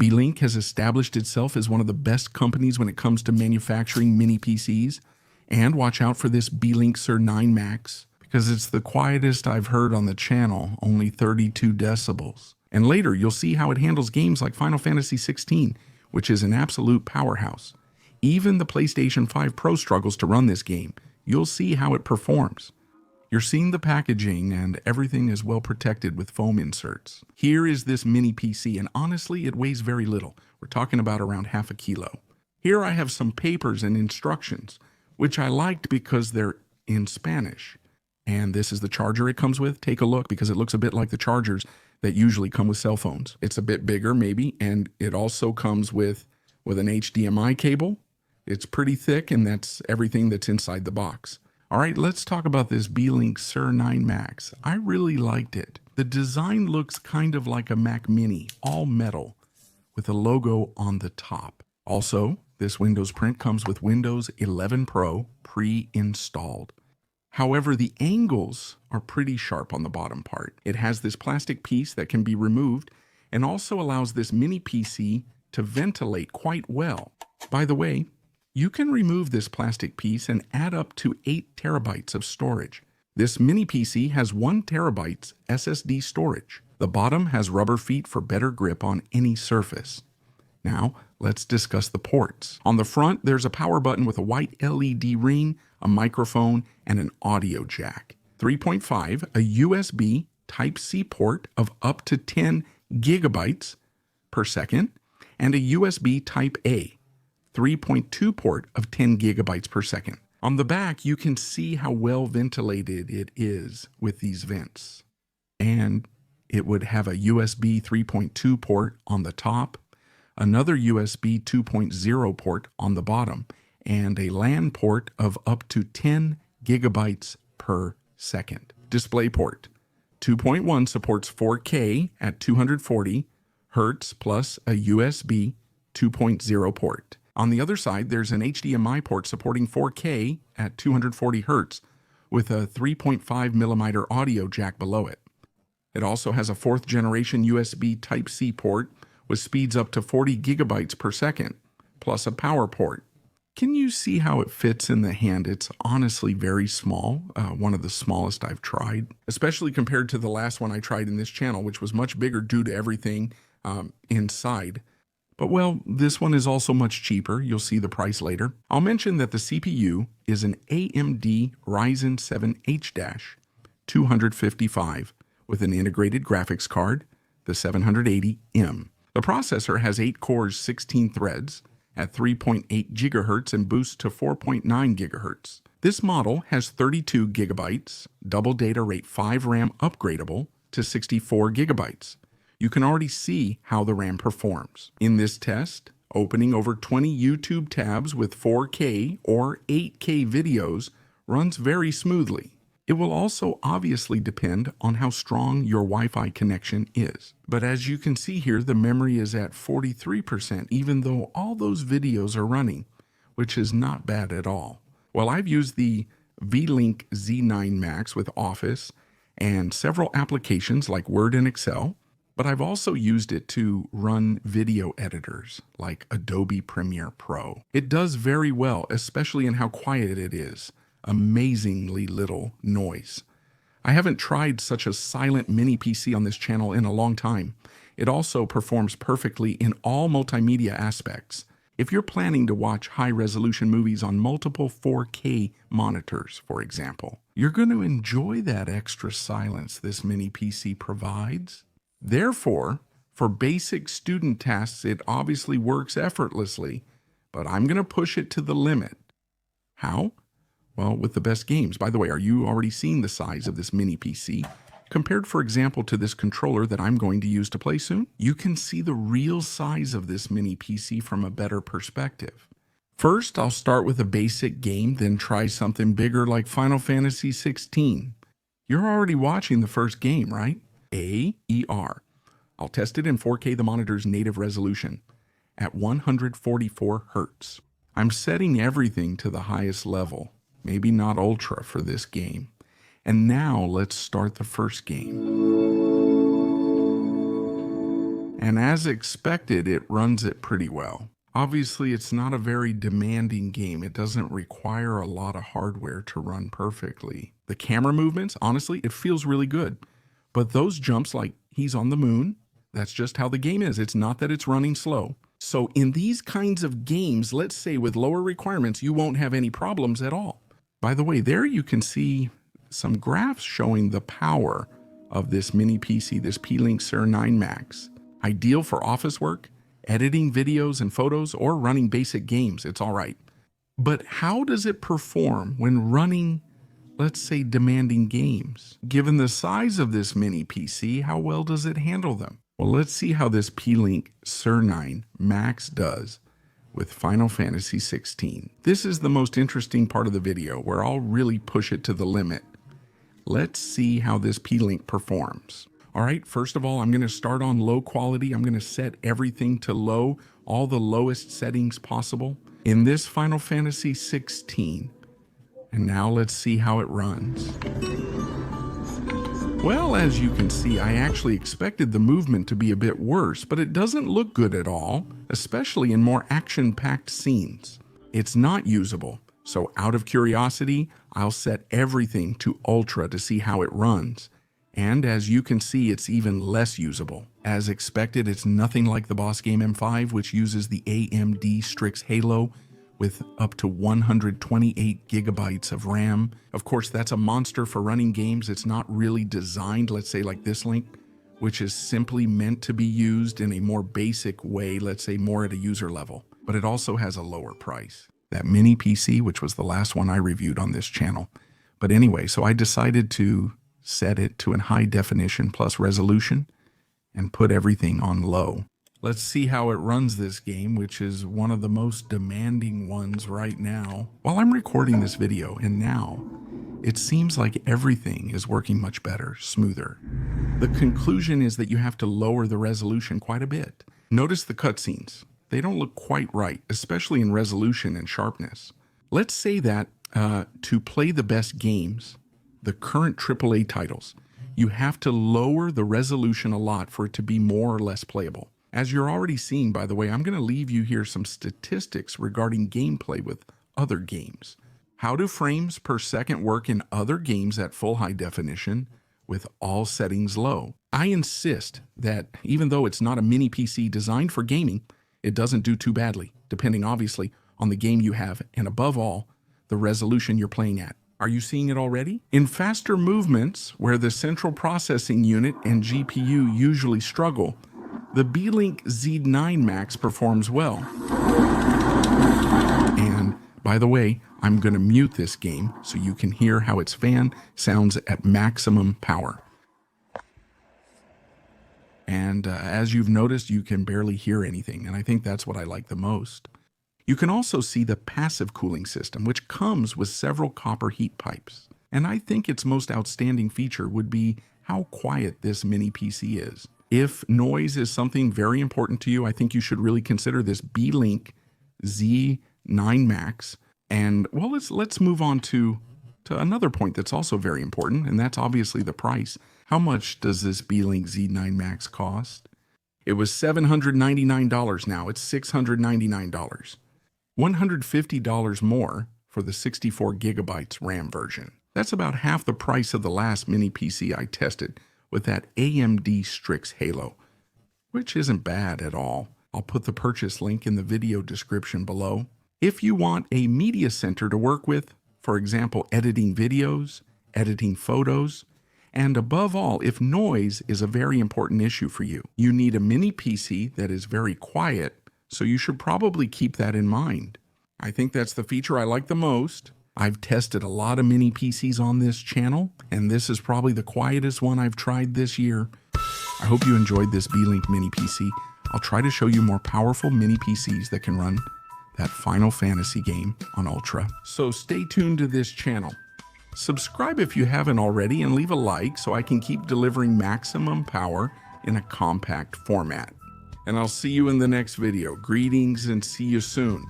Beelink has established itself as one of the best companies when it comes to manufacturing mini PCs. And watch out for this Beelink SER9 Max, because it's the quietest I've heard on the channel, only 32 decibels. And later, you'll see how it handles games like Final Fantasy 16, which is an absolute powerhouse. Even the PlayStation 5 Pro struggles to run this game. You'll see how it performs. You're seeing the packaging, and everything is well protected with foam inserts. Here is this mini PC, and honestly, it weighs very little. We're talking about around half a kilo. Here I have some papers and instructions, which I liked because they're in Spanish. And this is the charger it comes with. Take a look, because it looks a bit like the chargers that usually come with cell phones. It's a bit bigger maybe, and it also comes with an HDMI cable. It's pretty thick, and that's everything that's inside the box. All right, let's talk about this Beelink SER9 Max. I really liked it. The design looks kind of like a Mac Mini, all metal, with a logo on the top. Also, this Windows print comes with Windows 11 Pro pre-installed. However, the angles are pretty sharp on the bottom part. It has this plastic piece that can be removed and also allows this mini PC to ventilate quite well. By the way, you can remove this plastic piece and add up to 8 terabytes of storage. This mini PC has 1 terabyte SSD storage. The bottom has rubber feet for better grip on any surface. Now, let's discuss the ports. On the front, there's a power button with a white LED ring, a microphone, and an audio jack. 3.5, a USB Type-C port of up to 10 gigabytes per second, and a USB Type-A 3.2 port of 10 gigabytes per second. On the back, you can see how well ventilated it is with these vents. And it would have a USB 3.2 port on the top, another USB 2.0 port on the bottom, and a LAN port of up to 10 gigabytes per second. DisplayPort 2.1 supports 4K at 240 Hz plus a USB 2.0 port. On the other side, there's an HDMI port supporting 4K at 240 Hz with a 3.5mm audio jack below it. It also has a 4th generation USB Type-C port with speeds up to 40 gigabytes per second, plus a power port. Can you see how it fits in the hand? It's honestly very small, one of the smallest I've tried, especially compared to the last one I tried in this channel, which was much bigger due to everything inside. But well, this one is also much cheaper. You'll see the price later. I'll mention that the CPU is an AMD Ryzen 7 H-255 with an integrated graphics card, the 780M. The processor has 8 cores, 16 threads at 3.8 GHz and boosts to 4.9 GHz. This model has 32 gigabytes, double data rate 5 RAM upgradable to 64 gigabytes. You can already see how the RAM performs. In this test, opening over 20 YouTube tabs with 4K or 8K videos runs very smoothly. It will also obviously depend on how strong your Wi-Fi connection is. But as you can see here, the memory is at 43%, even though all those videos are running, which is not bad at all. Well, I've used the Beelink Z9 Max with Office and several applications like Word and Excel, but I've also used it to run video editors like Adobe Premiere Pro. It does very well, especially in how quiet it is. Amazingly little noise. I haven't tried such a silent mini PC on this channel in a long time. It also performs perfectly in all multimedia aspects. If you're planning to watch high-resolution movies on multiple 4K monitors, for example, you're going to enjoy that extra silence this mini PC provides. Therefore, for basic student tasks, it obviously works effortlessly, but I'm going to push it to the limit. How? Well, with the best games. By the way, are you already seeing the size of this mini PC? Compared, for example, to this controller that I'm going to use to play soon, you can see the real size of this mini PC from a better perspective. First, I'll start with a basic game, then try something bigger like Final Fantasy 16. You're already watching the first game, right? AER. I'll test it in 4K, the monitor's native resolution, at 144 Hz. I'm setting everything to the highest level, maybe not ultra for this game. And now let's start the first game. And as expected, it runs it pretty well. Obviously, it's not a very demanding game. It doesn't require a lot of hardware to run perfectly. The camera movements, honestly, it feels really good. But those jumps, like he's on the moon, that's just how the game is. It's not that it's running slow. So in these kinds of games, let's say with lower requirements, you won't have any problems at all. By the way, there you can see some graphs showing the power of this mini PC, this Beelink SER9 Max. Ideal for office work, editing videos and photos, or running basic games, it's all right. But how does it perform when running, let's say, demanding games? Given the size of this mini PC, how well does it handle them? Well, let's see how this Beelink SER9 Max does with Final Fantasy XVI. This is the most interesting part of the video, where I'll really push it to the limit. Let's see how this Beelink performs. All right, first of all, I'm going to start on low quality. I'm going to set everything to low, all the lowest settings possible in this Final Fantasy XVI. And now let's see how it runs. Well, as you can see, I actually expected the movement to be a bit worse, but it doesn't look good at all, especially in more action-packed scenes. It's not usable, so out of curiosity, I'll set everything to Ultra to see how it runs. And as you can see, it's even less usable. As expected, it's nothing like the boss game M5, which uses the AMD Strix Halo with up to 128 gigabytes of RAM. Of course, that's a monster for running games. It's not really designed, let's say, like this Link, which is simply meant to be used in a more basic way, let's say more at a user level. But it also has a lower price. That mini PC, which was the last one I reviewed on this channel. But anyway, so I decided to set it to a high definition plus resolution and put everything on low. Let's see how it runs this game, which is one of the most demanding ones right now. While I'm recording this video, and now, it seems like everything is working much better, smoother. The conclusion is that you have to lower the resolution quite a bit. Notice the cutscenes. They don't look quite right, especially in resolution and sharpness. Let's say that to play the best games, the current AAA titles, you have to lower the resolution a lot for it to be more or less playable. As you're already seeing, by the way, I'm going to leave you here some statistics regarding gameplay with other games. How do frames per second work in other games at full high definition with all settings low? I insist that even though it's not a mini PC designed for gaming, it doesn't do too badly, depending obviously on the game you have and above all, the resolution you're playing at. Are you seeing it already? In faster movements, where the central processing unit and GPU usually struggle, the Beelink Z9 Max performs well. And by the way, I'm going to mute this game so you can hear how its fan sounds at maximum power. And as you've noticed, you can barely hear anything, and I think that's what I like the most. You can also see the passive cooling system, which comes with several copper heat pipes. And I think its most outstanding feature would be how quiet this mini PC is. If noise is something very important to you, I think you should really consider this Beelink Z9 Max. And well, let's move on to another point that's also very important, and that's obviously the price. How much does this Beelink Z9 Max cost? It was $799 now. It's $699. $150 more for the 64 gigabytes RAM version. That's about half the price of the last mini PC I tested with that AMD Strix Halo, which isn't bad at all. I'll put the purchase link in the video description below. If you want a media center to work with, for example, editing videos, editing photos, and above all, if noise is a very important issue for you, you need a mini PC that is very quiet, so you should probably keep that in mind. I think that's the feature I like the most. I've tested a lot of mini PCs on this channel, and this is probably the quietest one I've tried this year. I hope you enjoyed this Beelink mini PC. I'll try to show you more powerful mini PCs that can run that Final Fantasy game on Ultra. So stay tuned to this channel. Subscribe if you haven't already, and leave a like so I can keep delivering maximum power in a compact format. And I'll see you in the next video. Greetings and see you soon.